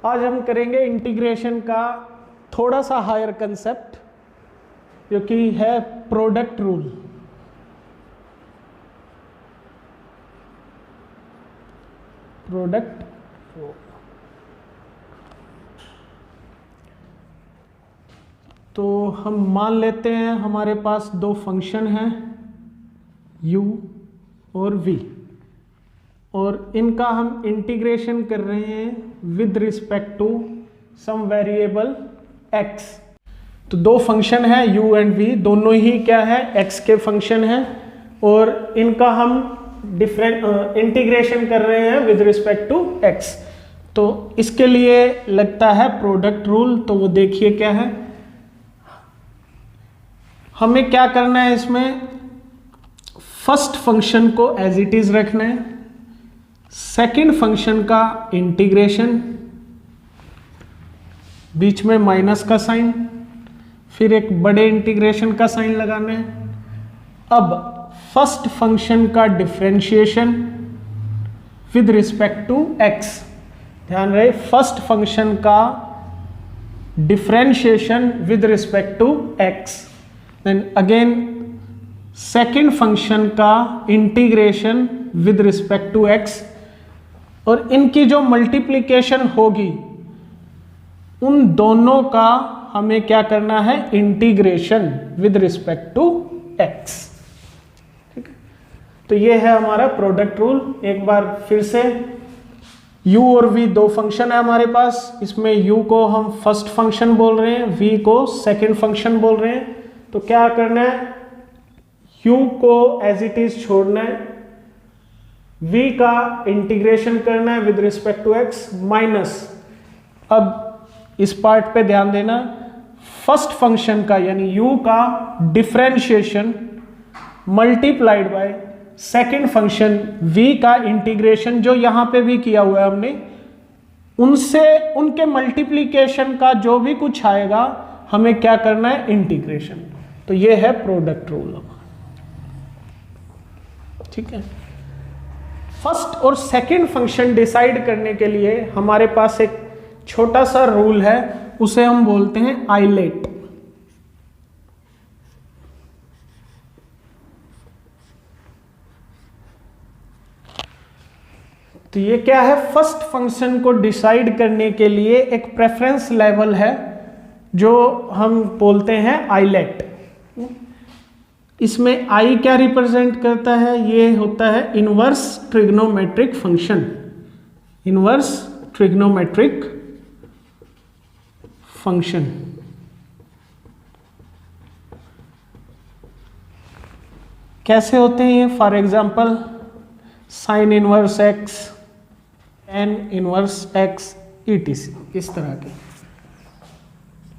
आज हम करेंगे इंटीग्रेशन का थोड़ा सा हायर कंसेप्ट, जो कि है प्रोडक्ट रूल। Product rule. तो हम मान लेते हैं हमारे पास दो फंक्शन हैं u और v, और इनका हम इंटीग्रेशन कर रहे हैं with respect to some variable x। तो दो फंक्शन है u एंड v, दोनों ही क्या है x के फंक्शन है, और इनका हम डिफरेंट इंटीग्रेशन कर रहे हैं विद रिस्पेक्ट टू x। तो इसके लिए लगता है प्रोडक्ट रूल। तो वो देखिए क्या है, हमें क्या करना है, इसमें फर्स्ट फंक्शन को एज इट इज रखना है, सेकंड फंक्शन का इंटीग्रेशन, बीच में माइनस का साइन, फिर एक बड़े इंटीग्रेशन का साइन लगाना है। अब फर्स्ट फंक्शन का differentiation with respect to x। ध्यान रहे, फर्स्ट फंक्शन का differentiation with respect to x, then again second function का integration with respect to x, और इनकी जो मल्टीप्लिकेशन होगी उन दोनों का हमें क्या करना है, integration with respect to x। ठीक है, तो ये है हमारा प्रोडक्ट रूल। एक बार फिर से, u और v दो फंक्शन है हमारे पास, इसमें u को हम फर्स्ट फंक्शन बोल रहे हैं, v को सेकंड फंक्शन बोल रहे हैं। तो क्या करना है, u को एज इट इज छोड़ना है, v का इंटीग्रेशन करना है with respect to x, minus, अब इस पार्ट पे ध्यान देना, फर्स्ट फंक्शन का यानी u का differentiation multiplied by second function v का इंटीग्रेशन, जो यहां पे भी किया हुआ है हमने, उनसे उनके मल्टीप्लिकेशन का जो भी कुछ आएगा हमें क्या करना है, इंटीग्रेशन। तो ये है प्रोडक्ट रूल। ठीक है, फर्स्ट और सेकंड फंक्शन डिसाइड करने के लिए हमारे पास एक छोटा सा रूल है, उसे हम बोलते हैं आइलेट। तो ये क्या है, फर्स्ट फंक्शन को डिसाइड करने के लिए एक प्रेफरेंस लेवल है जो हम बोलते हैं आइलेट। इसमें i क्या रिप्रेजेंट करता है, ये होता है inverse trigonometric function. Inverse trigonometric function. कैसे होते हैं ये, for example sine inverse x, tan inverse x, etc, इस तरह के।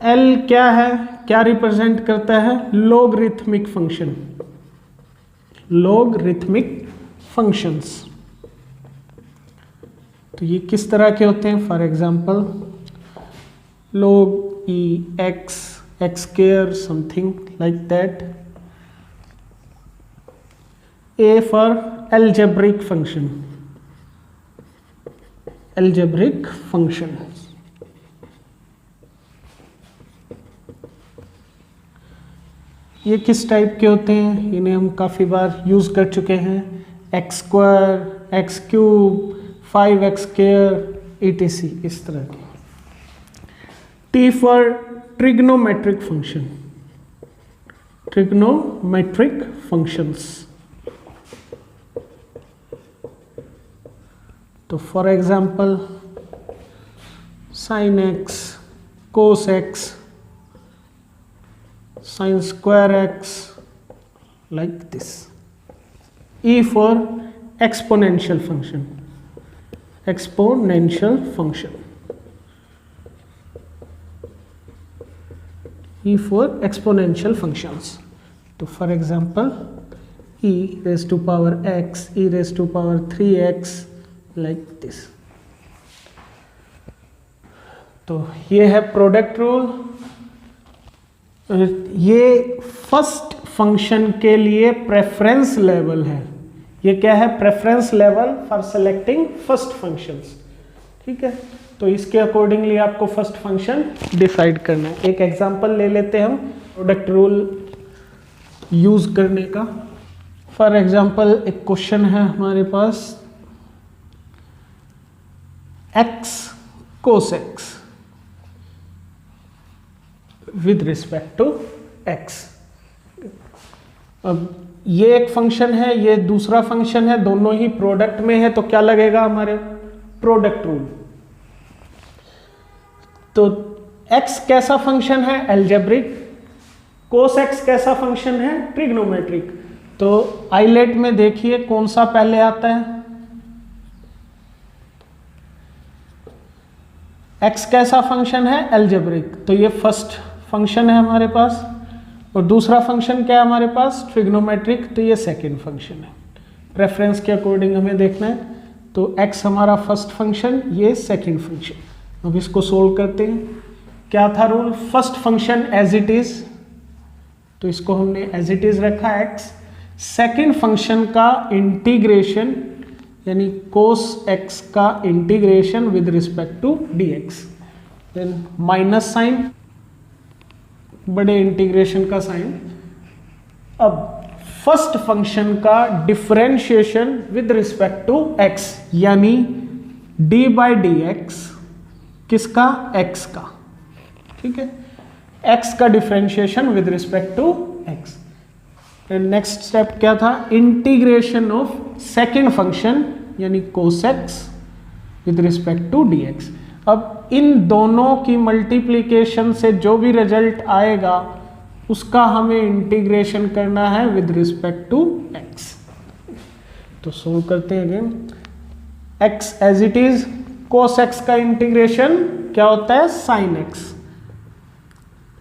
L क्या है, क्या रिप्रेजेंट करता है, लॉगरिथमिक फंक्शन। लॉगरिथमिक फंक्शंस, तो ये किस तरह के होते हैं, for example log e x, x square, something like that. A for algebraic function, algebraic function। ये किस टाइप के होते हैं, इन्हें हम काफ़ी बार यूज़ कर चुके हैं, x square, x cube, 5x square, etc, इस तरह के। T for trigonometric function, trigonometric functions. तो for example sine x, cos x, sin square x, like this। E for exponential function, exponential function। E for exponential functions। तो for example e raised to power x, e raised to power 3x, like this। तो ये है product rule. ये first function के लिए preference level है। ये क्या है, preference level for selecting first functions. ठीक है, तो इसके अकॉर्डिंगली आपको फर्स्ट फंक्शन डिसाइड करना है। एक एग्जांपल ले लेते हैं हम प्रोडक्ट रूल यूज करने का। फॉर एग्जांपल एक क्वेश्चन है हमारे पास, x cos x with respect to x। अब ये एक फंक्शन है, ये दूसरा फंक्शन है, दोनों ही प्रोडक्ट में है, तो क्या लगेगा हमारे प्रोडक्ट रूल। तो x कैसा फंक्शन है, एल्जेब्रिक। cos x कैसा फंक्शन है, ट्रिग्नोमेट्रिक। तो आइलेट में देखिए कौन सा पहले आता है, x कैसा फंक्शन है, एल्जेब्रिक। तो ये फर्स्ट फंक्शन है हमारे पास, और दूसरा फंक्शन क्या है हमारे पास, ट्रिग्नोमेट्रिक। तो ये सेकंड फंक्शन है, प्रेफरेंस के अकॉर्डिंग हमें देखना है। तो x हमारा फर्स्ट फंक्शन, ये सेकंड फंक्शन। अब इसको सोल्व करते हैं। क्या था rule, first function as it is, तो इसको हमने एज इट इज रखा x। सेकंड फंक्शन का इंटीग्रेशन यानी cos x का integration with respect to dx, then minus sine, बड़े इंटीग्रेशन का साइन। अब फर्स्ट फंक्शन का differentiation with respect to x, यानी d बाई डी एक्स, किसका, x का, ठीक है, x का differentiation with respect to x। Next step क्या था, इंटीग्रेशन ऑफ सेकेंड फंक्शन यानी cos x with respect to dx। अब इन दोनों की मल्टीप्लीकेशन से जो भी रिजल्ट आएगा उसका हमें इंटीग्रेशन करना है विद रिस्पेक्ट टू x। तो सोल्व करते हैं again, x as it is, cos x का इंटीग्रेशन क्या होता है, sin x।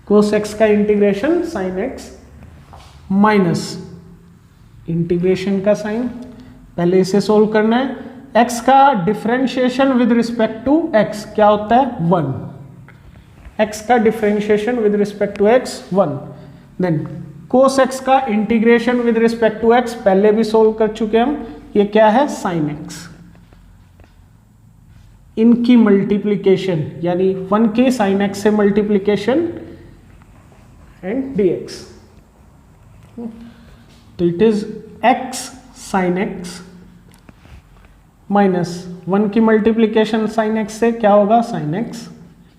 cos x का integration sin x minus integration का साइन, पहले इसे सोल्व करना है। x का differentiation with respect to x क्या होता है, 1। x का differentiation with respect to x 1। Then cos x का integration with respect to x पहले भी सोल्व कर चुके हम, ये क्या है, sin x। इनकी मल्टीप्लीकेशन यानी 1 के sin x से मल्टीप्लीकेशन एंड dx, तो it is x sin x minus 1 की मल्टीप्लीकेशन sin x से क्या होगा, sin x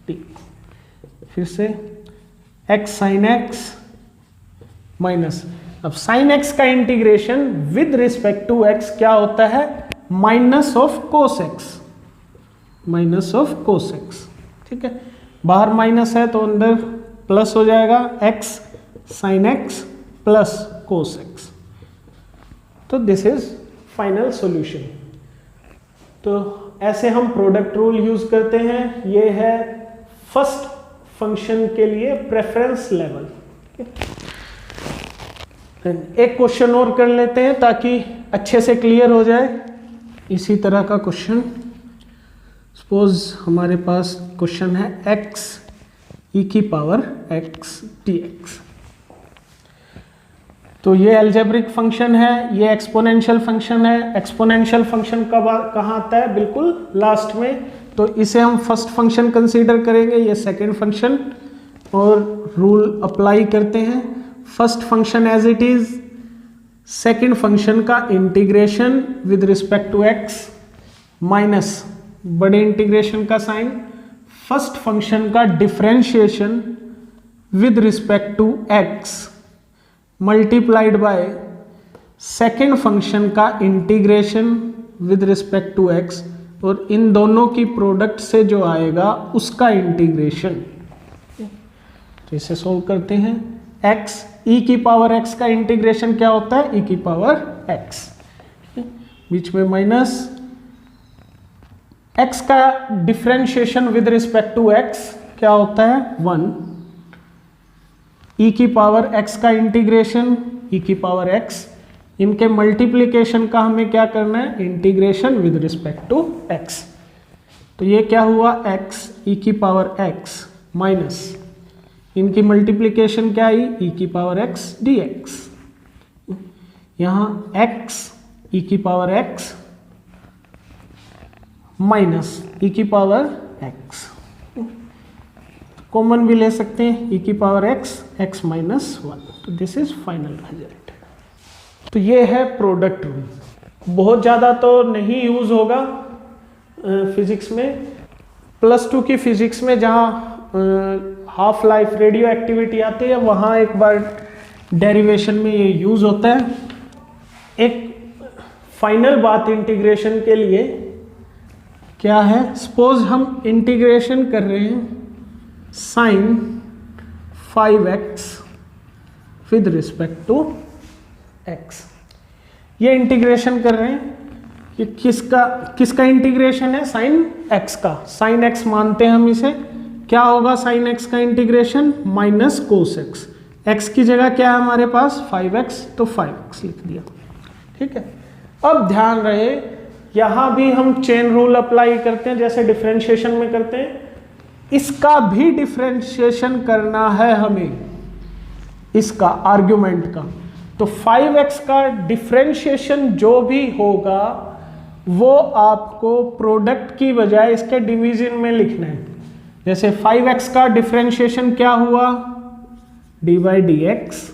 t। फिर से x sin x माइनस, अब sin x का integration with respect to x क्या होता है, minus of cos x, minus of cos x, ठीक है, बाहर माइनस है तो अंदर प्लस हो जाएगा, x sin x plus cos x। तो दिस इज फाइनल सॉल्यूशन। तो ऐसे हम प्रोडक्ट रूल यूज करते हैं। ये है फर्स्ट फंक्शन के लिए प्रेफरेंस लेवल। एक क्वेश्चन और कर लेते हैं ताकि अच्छे से क्लियर हो जाए। इसी तरह का क्वेश्चन, सपोज हमारे पास क्वेश्चन है x e की पावर x dx। तो ये अलजेब्रिक फंक्शन है, ये एक्सपोनेंशियल फंक्शन है। एक्सपोनेंशियल फंक्शन कब कहाँ आता है, बिल्कुल लास्ट में। तो इसे हम फर्स्ट फंक्शन कंसीडर करेंगे, ये सेकंड फंक्शन, और रूल अप्लाई करते हैं। First function as it is, second function का integration with respect to x minus बड़े इंटीग्रेशन का साइन, फर्स्ट फंक्शन का differentiation with respect to x multiplied by second function का integration with respect to x, और इन दोनों की product से जो आएगा उसका इंटीग्रेशन। तो इसे सोल्व करते हैं। x e की पावर x का इंटीग्रेशन क्या होता है, e की पावर x, बीच में माइनस, x का differentiation with respect to x क्या होता है, 1। e की पावर x का इंटीग्रेशन e की पावर x, इनके मल्टीप्लिकेशन का हमें क्या करना है, integration with respect to x। तो ये क्या हुआ, x e की पावर x माइनस इनकी मल्टीप्लिकेशन क्या आई, e की पावर x dx। यहाँ x e की पावर x माइनस ई की पावर एक्स, कॉमन भी ले सकते हैं ई की पावर एक्स, एक्स माइनस 1। तो दिस इज फाइनल रिजल्ट। तो ये है प्रोडक्ट रूल। बहुत ज़्यादा तो नहीं यूज़ होगा फिजिक्स में। +2 की फिजिक्स में जहाँ हाफ लाइफ रेडियो एक्टिविटी आती है वहाँ एक बार डेरिवेशन में ये यूज़ होता है। एक फाइनल बात इंटीग्रेशन के लिए क्या है, सपोज हम इंटीग्रेशन कर रहे हैं sin 5x with respect to x। ये इंटीग्रेशन कर रहे हैं, ये किसका इंटीग्रेशन है, sin x का। sin x मानते हैं हम इसे, क्या होगा sin x का integration, minus cos x। x की जगह क्या है हमारे पास 5x, तो 5x लिख दिया। ठीक है, अब ध्यान रहे यहां भी हम चेन रूल अप्लाई करते हैं जैसे डिफरेंशिएशन में करते हैं, इसका भी डिफरेंशिएशन करना है हमें, इसका आर्ग्यूमेंट का। तो 5x का डिफरेंशिएशन जो भी होगा वो आपको प्रोडक्ट की बजाय इसके डिवीजन में लिखना है। जैसे 5x का डिफरेंशिएशन क्या हुआ, डी बाई डी एक्स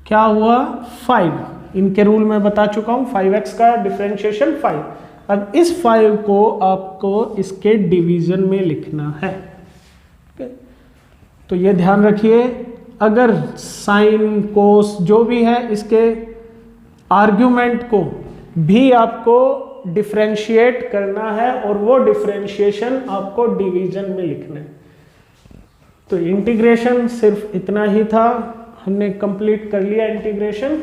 क्या हुआ 5। इनके रूल में बता चुका हूं, 5x का डिफरेंशिएशन 5। अब इस 5 को आपको इसके डिवीजन में लिखना है। तो ये ध्यान रखिए, अगर साइन कोस जो भी है इसके आर्ग्यूमेंट को भी आपको डिफरेंशिएट करना है और वो डिफरेंशिएशन आपको डिवीजन में लिखना है। तो इंटीग्रेशन सिर्फ इतना ही था, हमने कंप्लीट कर लिया इंटीग्रेशन।